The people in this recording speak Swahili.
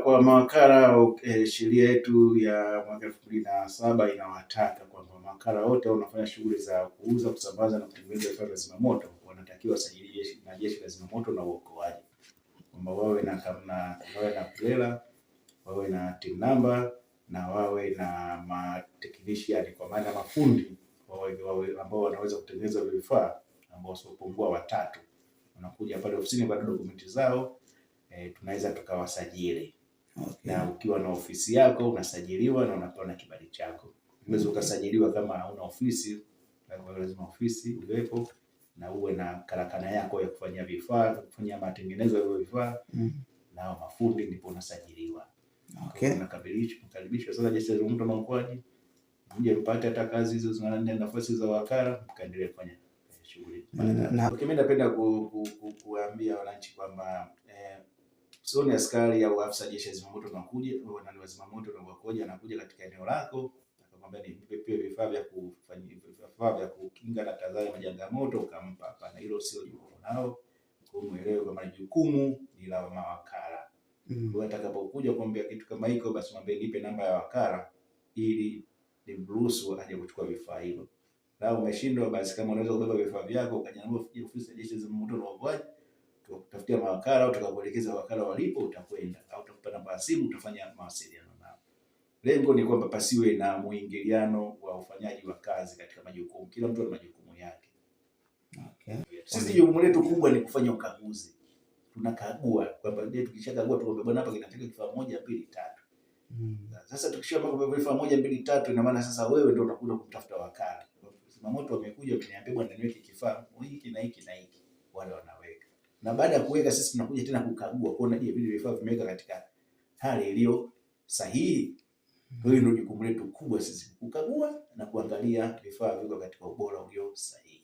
kwa mawakala sheria yetu ya mwaka 2007 inawataka kwamba mawakala wote wanafanya shughuli za kuuza, kusambaza na kutengeneza vifaa vya zimamoto wanatakiwa sajili na Jeshi la Zimamoto na Uokoaji, kwamba wawe na BRELA, wawe na TIN number na wawe na technician, kwa maana mafundi wawe ambao wanaweza kutengeneza vifaa ambao wasiopungua 3 wanakuja pale ofisini kwa dokumenti zao. Tunaweza tukawasajili. Okay. Na ukiwa na ofisi yako unasajiliwa na unapewa na kibali chako. Unaweza ukasajiliwa kama hauna ofisi, lazima ofisi uwepo na uwe na karakana yako ya kufanyia vifaa, kufanyia matengenezo ya vifaa. Na mafundi ndipo unasajiliwa. Okay. Unakaribishwa sasa Jeshi la Zimamoto na Uokoaji. Mje mpate hata kazi hizo zinaenda nafasi za wakala, mkaendelee kufanya shughuli. Okay, mimi napenda kuambia wananchi kwamba sio ni askari au afisa Jeshi la Zimamoto tunakuja na wa Zimamoto na Uokoaji anakuja katika eneo lako akamwambia nipe pia vifaa vya kufanyia vifaa vya kukinga na tahadhari ya majanga moto ukampa. Hapana, hilo sio jukumu lao. Muelewe kama jukumu ni la mawakala. Wewe atakapokuja kuambia kitu kama hiko, basi mwambie nipe namba ya wakala ili nimruhusu aje kuchukua vifaa hivyo. Na umeshindwa, basi kama unaweza kubeba vifaa vyako ukaja navyo ofisi ya Jeshi la Zimamoto na Uokoaji, tukutafutia mawakala au tukakuelekeza wakala walipo, utakwenda au utakupa namba ya simu, utafanya mawasiliano nao. Lengo ni kwamba pasiwe na muingiliano wa ufanyaji wa kazi katika majukumu. Kila mtu ana majukumu yake. Okay. Sisi jukumu letu kubwa ni kufanya ukaguzi. Tunakagua kwamba tukishakagua tuombe bwana, hapa kinataka kifaa 1 2 3. Sasa tukishaomba vifaa 1 2 3, ina maana sasa wewe ndio utakuja kumtafuta wakala. Zimamoto wamekuja kuniambia bwana niweke kifaa hiki na hiki na hiki, wale wanaweka. Na baada ya kuweka sisi tunakuja tena kukagua kuona je, vile vifaa vimeweka katika hali iliyo sahihi. Hiyo ndio jukumu letu kubwa sisi, kukagua na kuangalia vifaa viko katika ubora ulio sahihi.